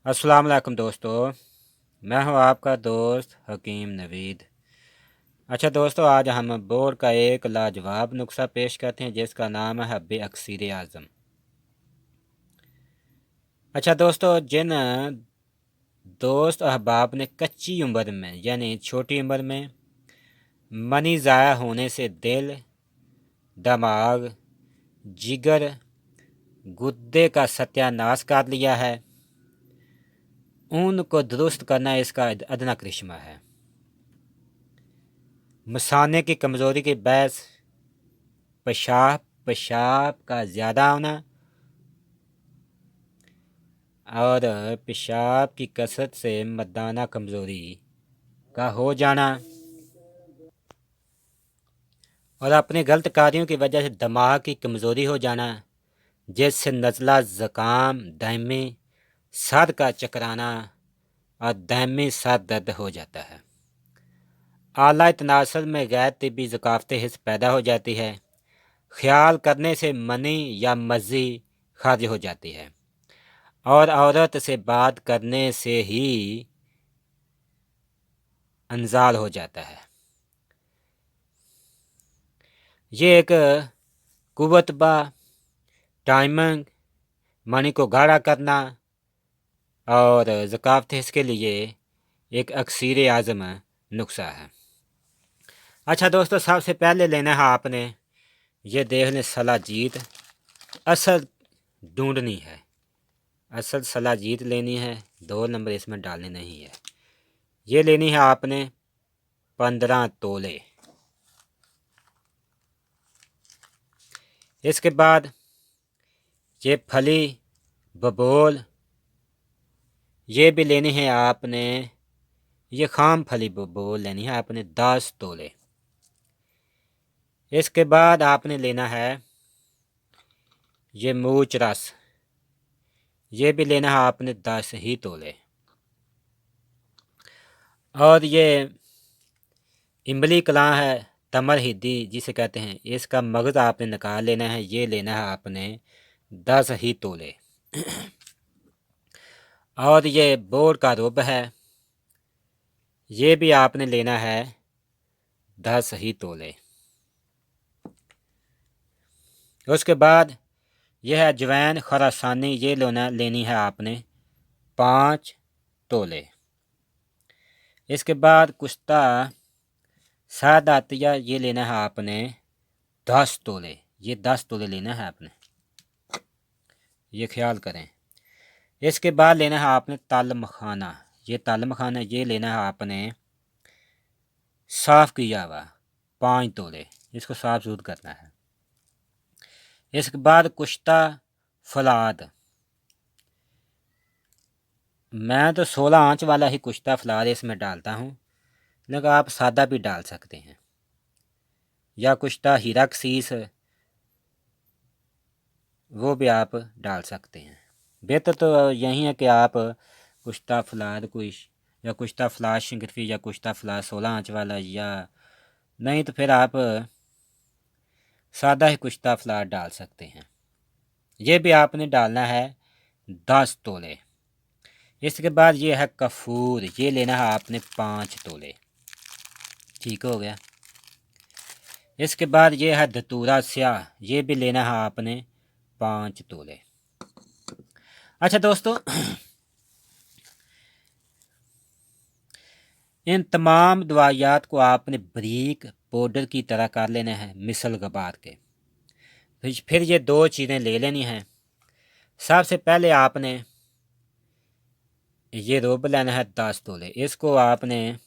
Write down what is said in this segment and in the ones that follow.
अस्सलाम वालेकुम दोस्तों। मैं हूं आपका दोस्त हकीम नवीद। अच्छा दोस्तों, आज हम बोर का एक लाजवाब नुस्खा पेश करते हैं जिसका नाम है हब्बे अक्सीर आज़म। अच्छा दोस्तों, जिन दोस्त अहबाब ने कच्ची उम्र में यानी छोटी उम्र में मनी ज़ाया होने से दिल, दिमाग, जिगर, गुर्दे का सत्यानाश कर लिया है, उनको दुरुस्त करना इसका अदना करिश्मा है। मसाने की कमज़ोरी की बहस, पेशाब का ज़्यादा होना और पेशाब की कसरत से मर्दाना कमज़ोरी का हो जाना और अपने गलत कार्यों की वजह से दिमाग की कमज़ोरी हो जाना, जिससे नज़ला, ज़ुकाम, दायमी सर का चकराना और दायमी सर दर्द हो जाता है। आला तनासर में गैर तिब्बी ज़काफ़ती हिस्स पैदा हो जाती है। ख्याल करने से मनी या मज़ी खारिज हो जाती है और औरत से बात करने से ही इंज़ाल हो जाता है। ये एक कुव्वतबा टाइमिंग, मनी को गाढ़ा करना और ज़काफ़ती हिस्स के लिए एक अक्सीर आज़म नुस्खा है। अच्छा दोस्तों, सबसे पहले लेना है आपने ये देख लें सलाजीत। असल ढूंढनी है, असल सलाजीत लेनी है, 2 नंबर इसमें डालने नहीं है। ये लेनी है आपने 15 तोले। इसके बाद ये फली बबोल ये भी लेनी है आपने। ये खाम फली बबोल लेनी है आपने 10 तोले। इसके बाद आपने लेना है ये मूच रस, ये भी लेना है आपने 10 ही तोले। और ये इमली कलां है, तमर हिद्दी जिसे कहते हैं, इसका मगज़ आपने निकाल लेना है। ये लेना है आपने 10 ही तोले। और ये बोर का रुब है, ये भी आपने लेना है 10 ही तोले। उसके बाद यह है अजवैन खरासानी, ये लेनी है आपने 5 तोले। इसके बाद कुश्ता सादातिया, ये लेना है आपने 10 तोले। ये 10 तोले लेना है आपने, ये ख्याल करें। इसके बाद लेना है आपने तल मखाना, ये तल मखाना ये लेना है आपने साफ़ किया हुआ 5 तोले। इसको साफ सूद करना है। इसके बाद कुश्ता फलाद, मैं तो 16 आंच वाला ही कुश्ता फलाद इसमें डालता हूँ, लेकिन आप सादा भी डाल सकते हैं, या कुश्ता हीराक्सीस वो भी आप डाल सकते हैं। बेहतर तो यही है कि आप कुश्ता फलाद या कुश्ता फलाद शिंगरफी या कुश्ता फलाद 16 आंच वाला, या नहीं तो फिर आप सादा ही कुश्ता फलाद डाल सकते हैं। ये भी आपने डालना है 10 तोले। इसके बाद ये है कफूर, ये लेना है आपने 5 तोले। ठीक हो गया। इसके बाद ये है धतूरा स्याह, ये भी लेना है आपने 5 तोले। अच्छा दोस्तों, इन तमाम दवाइयात को आपने बारीक पाउडर की तरह कर लेना है मिसल गबार के। फिर ये 2 चीज़ें ले लेनी हैं। सबसे पहले आपने ये रोब लेना है 10 तोले। इसको आपने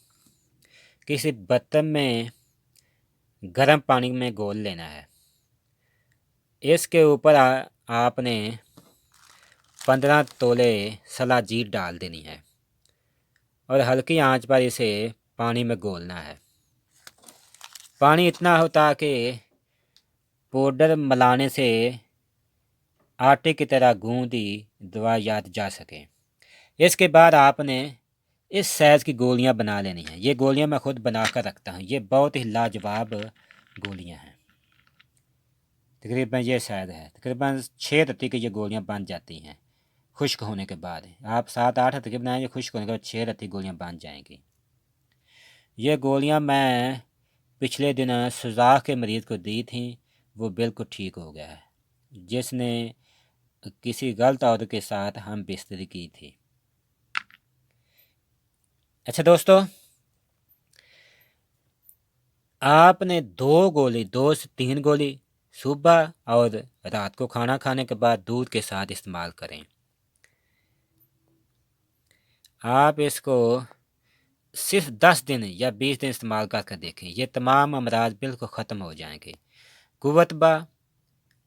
किसी बर्तन में गर्म पानी में घोल लेना है। इसके ऊपर आपने 15 तोले सलाजीत डाल देनी है और हल्की आंच पर इसे पानी में घोलना है। पानी इतना हो ताकि पाउडर मिलाने से आटे की तरह गूंदी दवाइयात जा सके। इसके बाद आपने इस साइज़ की गोलियां बना लेनी हैं। ये गोलियां मैं खुद बना कर रखता हूँ, ये बहुत ही लाजवाब गोलियां हैं। तकरीबन ये साइज़ है, तकरीबन 6 रत्ती की ये गोलियां बन जाती हैं। خشک ہونے کے بعد آپ 7-8 رتی بنائیں گے، خشک ہونے کے بعد 6 رتی گولیاں بن جائیں گی۔ یہ گولیاں میں پچھلے دن سوزاخ کے مریض کو دی تھیں، وہ بالکل ٹھیک ہو گیا ہے، جس نے کسی غلط عورت کے ساتھ ہم بستری کی تھی۔ اچھا دوستو، آپ نے 2 سے 3 گولی صبح اور رات کو کھانا کھانے کے بعد دودھ کے ساتھ استعمال کریں۔ آپ اس کو صرف 10 دن یا 20 دن استعمال کر کے دیکھیں، یہ تمام امراض بالکل ختم ہو جائیں گے۔ قوت با،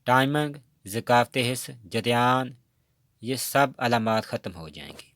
ٹائمنگ، ذکاوت حس، جریان، یہ سب علامات ختم ہو جائیں گی۔